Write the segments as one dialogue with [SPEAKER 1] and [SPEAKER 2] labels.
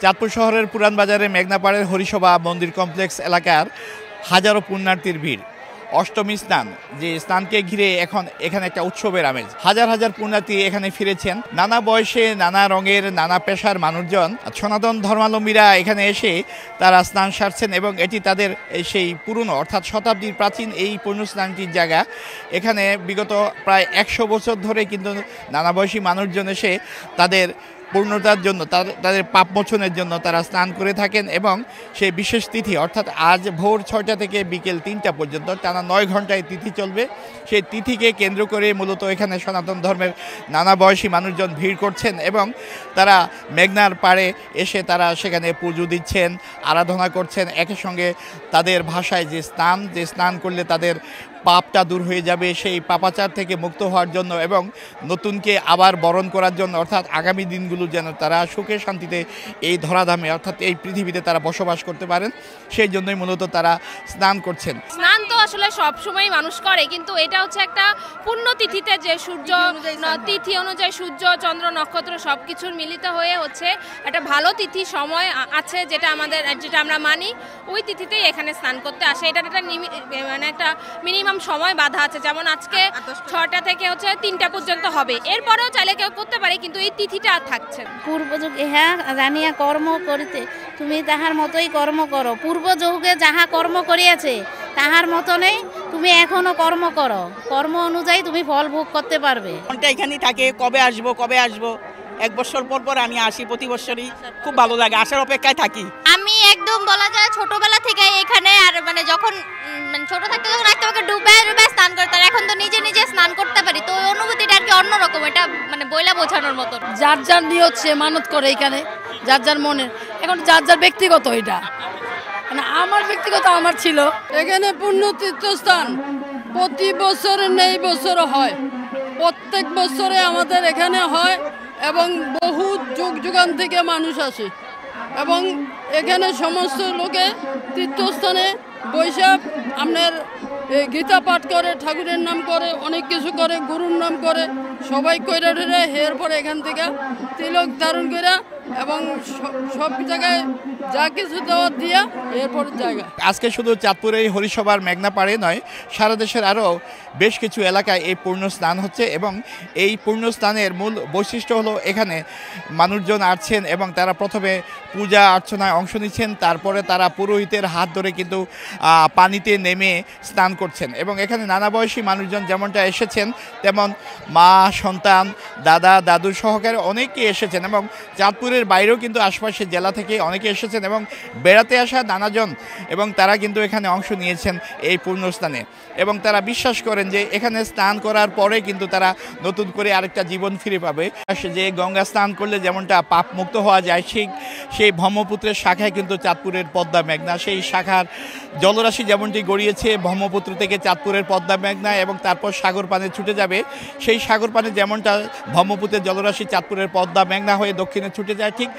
[SPEAKER 1] চাঁদপুর শহরের পুরান বাজারে মেঘনাপাড়ের হরিসভা মন্দির কমপ্লেক্স এলাকার হাজারো পুণ্যার্থীর ভিড়। অষ্টমী স্নান, যে স্নানকে ঘিরে এখন এখানে একটা উৎসবের আমেজ। হাজার হাজার পুণ্যার্থী এখানে ফিরেছেন, নানা বয়সে, নানা রঙের, নানা পেশার মানুষজন। সনাতন ধর্মাবলম্বীরা এখানে এসে তারা স্নান সারছেন এবং এটি তাদের সেই পুরনো অর্থাৎ শতাব্দীর প্রাচীন এই পুণ্যস্নানটির জায়গা। এখানে বিগত প্রায় 100 বছর ধরে কিন্তু নানা বয়সী মানুষজন এসে তাদের পূর্ণতার জন্য, তাদের পাপ মোচনের জন্য তারা স্নান করে থাকেন এবং সেই বিশেষ তিথি অর্থাৎ আজ ভোর 6টা থেকে বিকেল 3টা পর্যন্ত টানা 9 ঘন্টায় তিথি চলবে। সেই তিথিকে কেন্দ্র করে মূলত এখানে সনাতন ধর্মের নানা বয়সী মানুষজন ভিড় করছেন এবং তারা মেঘনার পাড়ে এসে তারা সেখানে পুজো দিচ্ছেন, আরাধনা করছেন। একই সঙ্গে তাদের ভাষায় যে স্নান করলে তাদের পাপটা দূর হয়ে যাবে, সেই পাপাচার থেকে মুক্ত হওয়ার জন্য এবং নতুনকে আবার বরণ করার জন্য, অর্থাৎ আগামী দিনগুলো যেন তারা সুখে শান্তিতে এই ধরাধামে অর্থাৎ এই পৃথিবীতে তারা বসবাস করতে পারেন, সেই জন্যই মূলত তারা স্নান করছেন।
[SPEAKER 2] স্নান তো আসলে সব সময় মানুষ করে, কিন্তু এটা হচ্ছে একটা পুণ্যতিথিতে যে সূর্য তিথি অনুযায়ী সূর্য, চন্দ্র, নক্ষত্র সব কিছুর মিলিত হয়ে হচ্ছে একটা ভালো তিথি সময় আছে, যেটা আমরা মানি। ওই তিথিতেই এখানে স্নান করতে আসে। এটা একটা মিনিমাম সময় বাধা আছে, যেমন আজকে 6টা থেকে হচ্ছে 3টা পর্যন্ত হবে। এরপরেও চাইলে কেউ করতে পারে, কিন্তু এই তিথিটা আর থাকছে।
[SPEAKER 3] পূর্ব যুগ ইহা জানিয়া কর্ম করিতে, তুমি তাহার মতোই কর্ম করো। পূর্ব যুগে যাহা কর্ম করিয়াছে তাহার মতনই তুমি এখনো কর্ম করো। কর্ম অনুযায়ী তুমি ফল ভোগ করতে পারবে।
[SPEAKER 4] এখানেই থাকে, কবে আসবো 1 বছর পর আমি আসি, প্রতি বছরই খুব ভালো লাগে, আসার অপেক্ষায় থাকি।
[SPEAKER 5] আমি একদম বলা যায় ছোটবেলা থেকে এখানে, আর যখন ছোট থাকতে যখন আমাকে ডুবে স্নান করতাম, এখন তো নিজে নিজে স্নান করতে পারি, তো ওই অনুভূতিটা আর কি অন্যরকম। এটা বইলা বোঝানোর মতো।
[SPEAKER 6] যার যার নিয়ত সে মানত করে এখানে, যার যার মনে। এখন যার যার ব্যক্তিগত, এটা আমার ব্যক্তিগত আমার ছিল।
[SPEAKER 7] এখানে পুণ্য তীর্থস্থান প্রতি বছর নেই, বছর হয়, প্রত্যেক বছরে আমাদের এখানে হয় এবং বহু যুগান থেকে মানুষ আসে এবং এখানে সমস্ত লোকে তীর্থস্থানে বৈশাখ আপনার গীতা পাঠ করে, ঠাকুরের নাম করে, অনেক কিছু করে, গুরুর নাম করে, সবাই কইরা ঢেরে এরপরে এখান থেকে তিলক ধারণ করে এবং সব জায়গায় যা কিছু দেওয়ার দিয়া এরপর জায়গা।
[SPEAKER 1] আজকে শুধু চাঁদপুরের হরিসভার মেঘনাপাড়ে নয়, সারা দেশের আরও বেশ কিছু এলাকায় এই পূর্ণ স্নান হচ্ছে এবং এই পূর্ণ স্নানের মূল বৈশিষ্ট্য হলো এখানে মানুষজন আসছেন এবং তারা প্রথমে পূজা অর্চনায় অংশ নিচ্ছেন, তারপরে তারা পুরোহিতের হাত ধরে কিন্তু পানিতে নেমে স্নান করছেন এবং এখানে নানা বয়সী মানুষজন যেমনটা এসেছেন, তেমন মা, সন্তান, দাদা, দাদু সহকারে অনেকে এসেছেন এবং চাঁদপুরের বাইরেও কিন্তু আশপাশের জেলা থেকে অনেকে এসেছেন এবং বেড়াতে আসা নানাজন এবং তারা কিন্তু এখানে অংশ নিয়েছেন এই পূর্ণ স্নানে এবং তারা বিশ্বাস করেন যে এখানে স্নান করার পরে কিন্তু তারা নতুন করে আরেকটা জীবন ফিরে পাবে। যে গঙ্গা স্নান করলে যেমনটা পাপ মুক্ত হওয়া যায়, সেই ব্রহ্মপুত্রের শাখায় কিন্তু চাঁদপুরের পদ্মা মেঘনা, সেই শাখার জলরাশি যেমনটি গড়িয়েছে ব্রহ্মপুত্র থেকে চাঁদপুরের পদ্মা মেঘনা এবং তারপর সাগর পানে ছুটে যাবে, সেই সাগর পানে যেমনটা ব্রহ্মপুত্রের জলরাশি চাঁদপুরের পদ্মা মেঘনা হয়ে দক্ষিণে ছুটে যায়, ঠিক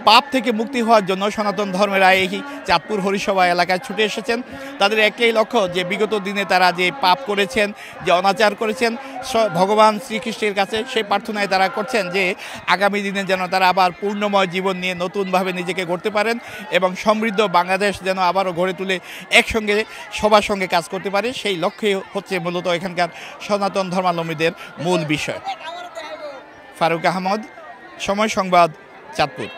[SPEAKER 1] পাপ থেকে মুক্তি হওয়ার জন্য সনাতন ধর্মেরা এই চাঁদপুর হরিসভা এলাকায় ছুটে এসেছেন। তাদের একটাই লক্ষ্য যে বিগত দিনে তারা যে পাপ করেছেন, যে অনাচার করেছেন, ভগবান শ্রীকৃষ্ণের কাছে সেই প্রার্থনায় তারা করছেন যে আগামী দিনে যেন তারা আবার পূর্ণময় জীবন নিয়ে নতুনভাবে নিজেকে গড়তে পারেন এবং সমৃদ্ধ বাংলাদেশ যেন আবারও গড়ে তুলে একসঙ্গে সবার সঙ্গে কাজ করতে পারে। সেই লক্ষ্যে হচ্ছে মূলত এখানকার সনাতন ধর্মাবলম্বীদের মূল বিষয়। ফারুক আহমদ, সময় সংবাদ, চাঁদপুর।